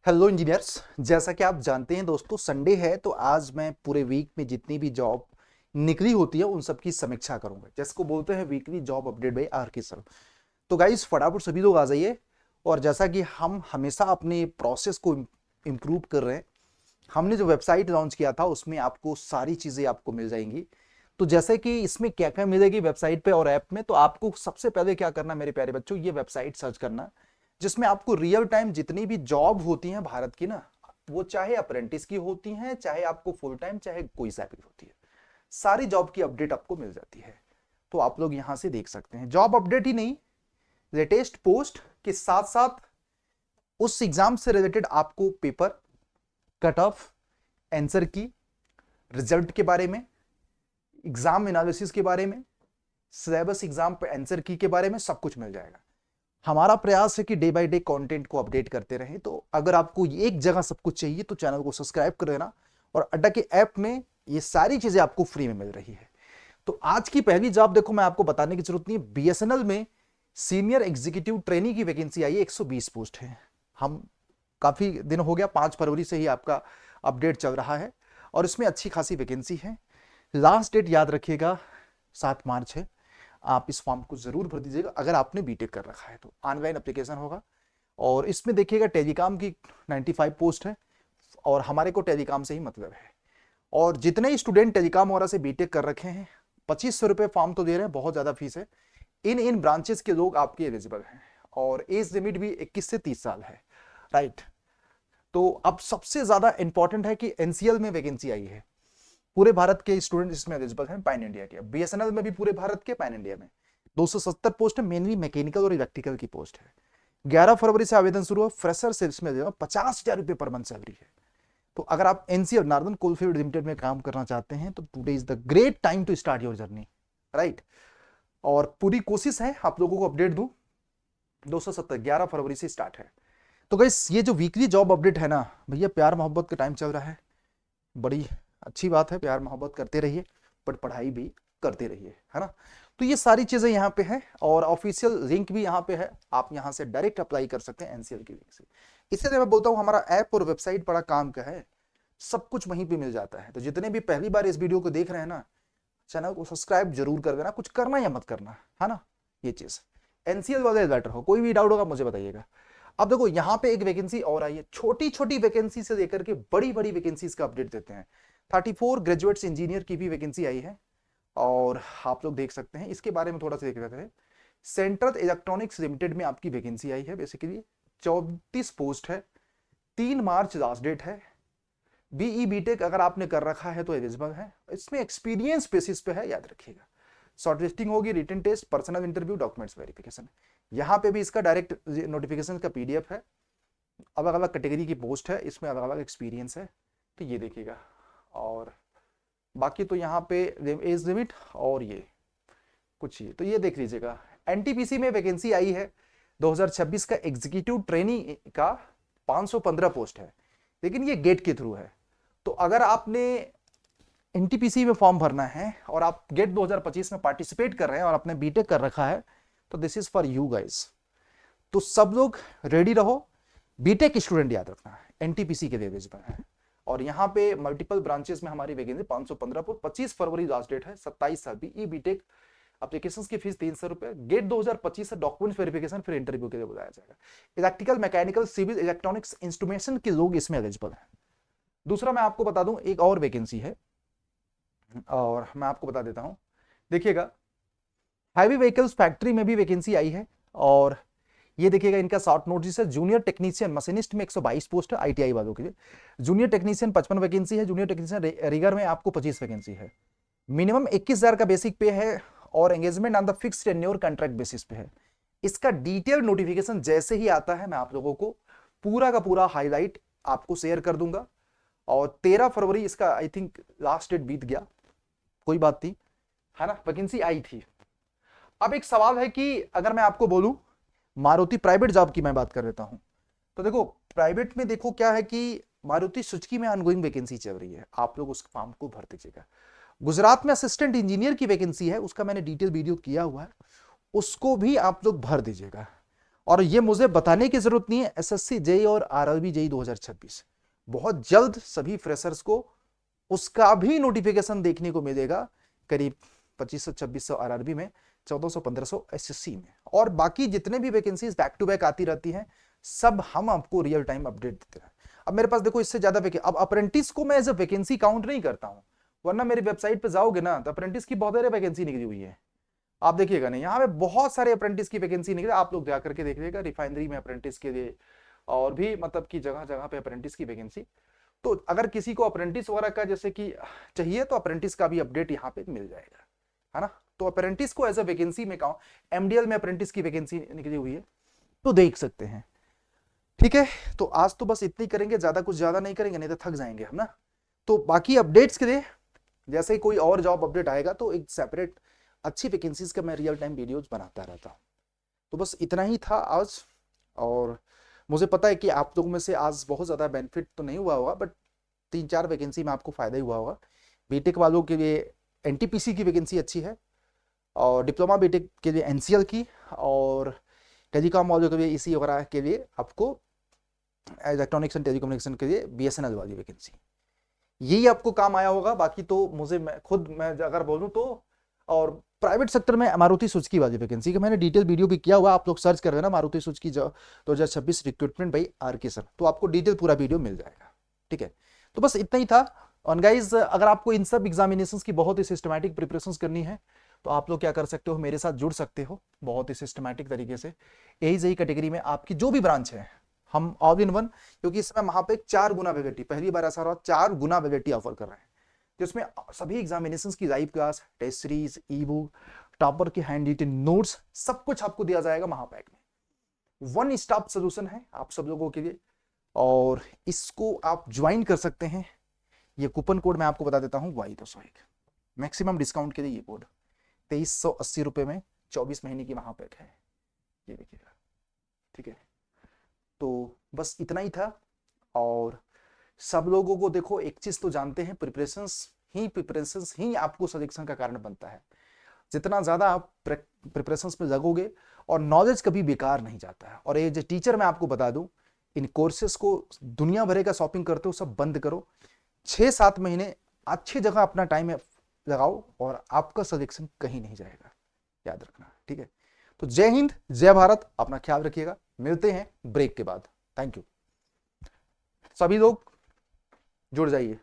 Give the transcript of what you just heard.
Hello engineers. जैसा कि आप जानते हैं दोस्तों, संडे है तो आज मैं पूरे वीक में जितनी भी जॉब निकली होती है उन सब की समीक्षा करूंगा, जिसको बोलते हैं weekly job update by R K sir. तो गाइस फटाफट सभी लोग आ जाइए। और जैसा कि हम हमेशा अपने प्रोसेस को इम्प्रूव कर रहे हैं, हमने जो वेबसाइट लॉन्च किया था उसमें आपको सारी चीज़ें आपको मिल जाएंगी। तो जैसे कि इसमें क्या क्या मिलेगी वेबसाइट पे और ऐप में, तो आपको सबसे पहले क्या करना मेरे प्यारे बच्चों, ये वेबसाइट सर्च करना जिसमें आपको रियल टाइम जितनी भी जॉब होती हैं भारत की ना, वो चाहे अप्रेंटिस की होती हैं, चाहे आपको फुल टाइम, चाहे कोई सा भी होती है, सारी जॉब की अपडेट आपको मिल जाती है। तो आप लोग यहां से देख सकते हैं, जॉब अपडेट ही नहीं, लेटेस्ट पोस्ट के साथ साथ उस एग्जाम से रिलेटेड आपको पेपर, कट ऑफ, आंसर की, रिजल्ट के बारे में, एग्जाम एनालिसिस के बारे में, सिलेबस एग्जाम पे आंसर की के बारे में सब कुछ मिल जाएगा। हमारा प्रयास है कि डे बाय डे कंटेंट को अपडेट करते रहें। तो अगर आपको एक जगह सब कुछ चाहिए तो चैनल को सब्सक्राइब कर देना, और अड्डा के ऐप में ये सारी चीजें आपको फ्री में मिल रही है। तो आज की पहली जॉब देखो, मैं आपको बताने की जरूरत नहीं है, बीएसएनएल में सीनियर एग्जीक्यूटिव ट्रेनी की वैकेंसी आई है, 120 पोस्ट है। हम काफी दिन हो गया, 5 फरवरी से ही आपका अपडेट चल रहा है और इसमें अच्छी खासी वैकेंसी है। लास्ट डेट याद रखिएगा 7 मार्च है। आप इस फॉर्म को जरूर भर दीजिएगा अगर आपने बीटेक कर रखा है तो। ऑनलाइन एप्लीकेशन होगा और इसमें देखिएगा टेलीकॉम की 95 पोस्ट है और हमारे को टेलीकॉम से ही मतलब है। और जितने ही स्टूडेंट टेलीकॉम वगैरह से बीटेक कर रखे हैं, 2500 रुपये फॉर्म तो दे रहे हैं, बहुत ज़्यादा फीस है। इन ब्रांचेस के लोग आपके एलिजिबल हैं और एज लिमिट भी 21 से 30 साल है, राइट। तो अब सबसे ज़्यादा इंपॉर्टेंट है कि एनसीएल में वैकेंसी आई है। पूरे भारत के स्टूडेंट इसमें एलिजिबल हैं, पैन इंडिया के। बीएसएनएल में भी पूरे भारत के, पैन इंडिया में 270 पोस्ट है, मेनली मैकेनिकल और इलेक्ट्रिकल की पोस्ट है। 11 फरवरी से आवेदन शुरू हुआ। फ्रेशर से इसमें 50,000 रुपये पर मंथ सैलरी है। तो अगर आप एनसीएल नॉर्दर्न कोलफील्ड लिमिटेड में काम करना चाहते हैं तो today is the great time to start your journey, right. और पूरी कोशिश है आप लोगों को अपडेट दूं। 270 11 फरवरी से स्टार्ट है। तो गाइस ये जो वीकली जॉब अपडेट है ना भैया, प्यार मोहब्बत का टाइम चल रहा है, बड़ी अच्छी बात है, प्यार मोहब्बत करते रहिए, बट पढ़ाई भी करते रहिए, है ना। तो ये सारी चीजें यहाँ पे है और ऑफिशियल लिंक भी यहाँ पे है, आप यहाँ से डायरेक्ट अप्लाई कर सकते हैं एनसीएल की लिंक से। इसलिए मैं बोलता हूँ हमारा ऐप और वेबसाइट बड़ा काम का है, सब कुछ वहीं पे मिल जाता है। तो जितने भी पहली बार इस वीडियो को देख रहे हैं ना, चैनल को सब्सक्राइब जरूर कर देना, कुछ करना या मत करना, है ना। ये चीज एनसीएल वाले बेटर हो, कोई भी डाउट होगा मुझे बताइएगा। अब देखो यहाँ पे एक वैकेंसी और आई है, छोटी छोटी वैकेंसी से लेकर के बड़ी बड़ी वैकेंसीज का अपडेट देते हैं। 34 ग्रेजुएट्स इंजीनियर की भी वैकेंसी आई है और आप लोग देख सकते हैं, इसके बारे में थोड़ा सा देख लेते हैं। सेंट्रल इलेक्ट्रॉनिक्स लिमिटेड में आपकी वैकेंसी आई है, बेसिकली 34 पोस्ट है, 3 मार्च लास्ट डेट है। बीई बीटेक अगर आपने कर रखा है तो एलिजिबल है। इसमें एक्सपीरियंस बेसिस पे है, याद रखिएगा। शॉर्ट लिस्टिंग होगी, written test, personal interview, documents verification. यहाँ पे भी इसका डायरेक्ट नोटिफिकेशन का पीडीएफ है। अलग अलग कैटेगरी की पोस्ट है, इसमें अलग अलग एक्सपीरियंस है, तो ये देखिएगा। और बाकी तो यहाँ पे एज लिमिट और ये कुछ ही, तो ये देख लीजिएगा। एनटीपीसी में वैकेंसी आई है 2026 का एग्जीक्यूटिव ट्रेनी का, 515 पोस्ट है, लेकिन ये गेट के थ्रू है। तो अगर आपने एनटीपीसी में फॉर्म भरना है और आप गेट 2025 में पार्टिसिपेट कर रहे हैं और आपने बीटेक कर रखा है तो this is for you guys. तो सब लोग रेडी रहो, बीटेक स्टूडेंट याद रखना, एनटीपीसी के लिए एलिजिबल है। और यहाँ पे मल्टीपल ब्रांचेस में हमारी वैकेंसी 515 पर 25 फरवरी लास्ट डेट है, 27 साल बीई बीटेक। एप्लीकेशन की फीस 300 रुपए, गेट 2025 से डॉक्यूमेंट वेरिफिकेशन, फिर इंटरव्यू के लिए बुलाया जाएगा। Electrical, mechanical, civil, electronics, instrumentation के लोग इसमें एलिजिबल हैं। दूसरा मैं आपको बता दूं, एक और वैकेंसी है और मैं आपको बता देता हूं, देखिएगा। हैवी व्हीकल्स फैक्ट्री में भी वैकेंसी आई है और ये देखिएगा, इनका शॉर्ट नोटिस है। जूनियर टेक्नीशियन मशीनिस्ट में 122 पोस्ट है आईटीआई वालों के लिए। जूनियर टेक्नीशियन 55 वैकेंसी है। जूनियर टेक्नीशियन रिगर में आपको 25 वैकेंसी है। मिनिमम 21,000 का बेसिक पे है और engagement on the fixed tenure contract basis पे है। इसका डिटेल नोटिफिकेशन जैसे ही आता है मैं आप लोगों को पूरा का पूरा हाईलाइट आपको शेयर कर दूंगा। और 13 फरवरी इसका आई थिंक लास्ट डेट बीत गया, कोई बात नहीं, है ना, वैकेंसी आई थी। अब एक सवाल है कि अगर मैं आपको बोलूं मारुति प्राइवेट जॉब की मैं बात कर देता हूं, तो देखो प्राइवेट में देखो क्या है कि मारुति सुजुकी में ऑनगोइंग वैकेंसी चल रही है, आप लोग उस फॉर्म को भर दीजिएगा। गुजरात में असिस्टेंट इंजीनियर की वैकेंसी है, उसका मैंने डिटेल वीडियो किया हुआ है, उसको भी आप लोग भर दीजिएगा। और ये मुझे बताने की जरूरत नहीं है, एसएससी जेई और आरआरबी जेई 2026 बहुत जल्द सभी फ्रेशर्स को उसका भी नोटिफिकेशन देखने को मिलेगा। करीब 2500-2600 आरआरबी में, 1400-1500 एसएससी में, और बाकी जितने भी वैकेंसीज बैक टू बैक आती रहती हैं सब हम आपको रियल टाइम अपडेट देते हैं। अब मेरे पास देखो इससे ज्यादा अब अप्रेंटिस को मैं एज अ वैकेंसी काउंट नहीं करता हूं, वरना मेरी वेबसाइट पे जाओगे ना तो अप्रेंटिस की बहुत सारी वैकेंसी निकली हुई है, आप देखिएगा नहीं, यहाँ पे बहुत सारे अप्रेंटिस की वैकेंसी निकले, आप लोग जाकर के देख लीजिएगा, रिफाइनरी में अप्रेंटिस के लिए और भी मतलब कि जगह जगह पे अप्रेंटिस की वैकेंसी। तो अगर किसी को अप्रेंटिस वगैरह का जैसे कि चाहिए तो अप्रेंटिस का भी अपडेट यहाँ पे मिल जाएगा, है ना। तो अप्रेंटिस को एज अ वैकेंसी में कहूँ, एमडीएल में अप्रेंटिस की वैकेंसी निकली हुई है तो देख सकते हैं। ठीक है, तो आज तो बस इतनी करेंगे, ज्यादा नहीं करेंगे, नहीं तो थक जाएंगे हम ना। तो बाकी अपडेट्स के लिए जैसे ही कोई और जॉब अपडेट आएगा तो एक सेपरेट अच्छी वैकेंसीज का मैं रियल टाइम वीडियोज बनाता रहता हूँ। तो बस इतना ही था आज, और मुझे पता है कि आप लोगों में से आज बहुत ज़्यादा बेनिफिट तो नहीं हुआ होगा, बट 3-4 वैकेंसी में आपको फायदा ही हुआ होगा। बीटेक वालों के लिए एनटीपीसी की वैकेंसी अच्छी है, और डिप्लोमा बीटेक के लिए एनसीएल की, और टेलीकॉम वालों के लिए इसी वगैरह के लिए आपको इलेक्ट्रॉनिक्स एंड टेलीकम्युनिकेशन के लिए बीएसएनएल वाली वैकेंसी, यही आपको काम आया होगा। बाकी तो मुझे मैं अगर बोलूँ तो, और प्राइवेट सेक्टर में मारुति सुजुकी वाली वैकेंसी का मैंने डिटेल वीडियो भी किया हुआ, आप लोग सर्च कर लेना Maruti Suzuki 2026 recruitment by R K sir, तो आपको डिटेल पूरा वीडियो मिल जाएगा। ठीक है, तो बस इतना ही था। और गाइज अगर आपको इन सब एग्जामिनेशंस की बहुत ही सिस्टमैटिक प्रिपरेशंस करनी है तो आप लोग क्या कर सकते हो, मेरे साथ जुड़ सकते हो बहुत ही सिस्टमैटिक तरीके से। यही कैटेगरी में आपकी जो भी ब्रांच है, हम ऑल इन वन, क्योंकि इस समय वहां पे 4 गुना वैलिडिटी, पहली बार ऐसा रहा 4 गुना वैलिडिटी ऑफर कर रहे हैं, जिसमें सभी एग्जामिनेशंस की live class, test series, e book, topper के हैंड रिटन नोट्स, सब कुछ आपको दिया जाएगा महापैक में। वन स्टॉप सोल्यूशन है आप सब लोगों के लिए, और इसको आप ज्वाइन कर सकते हैं। ये कूपन कोड मैं आपको बता देता हूँ, Y201, मैक्सिमम डिस्काउंट के लिए ये कोड 2380 रुपए में 24 महीने की महापैक है, ये देखिएगा। ठीक है, तो बस इतना ही था। और सब लोगों को देखो एक चीज तो जानते हैं, प्रिपरेशंस ही आपको सिलेक्शन का कारण बनता है। जितना ज्यादा आप प्रिपरेशंस पे लगोगे, और नॉलेज कभी बेकार नहीं जाता है। और ये जो टीचर मैं आपको बता दूं, इन कोर्सेज को दुनिया भर का शॉपिंग करते हो सब बंद करो, 6-7 महीने अच्छी जगह अपना टाइम लगाओ और आपका सिलेक्शन कहीं नहीं जाएगा, याद रखना। ठीक है, तो जय हिंद, जय भारत, अपना ख्याल रखिएगा, मिलते हैं ब्रेक के बाद। थैंक यू, सभी लोग जुड़ जाइए।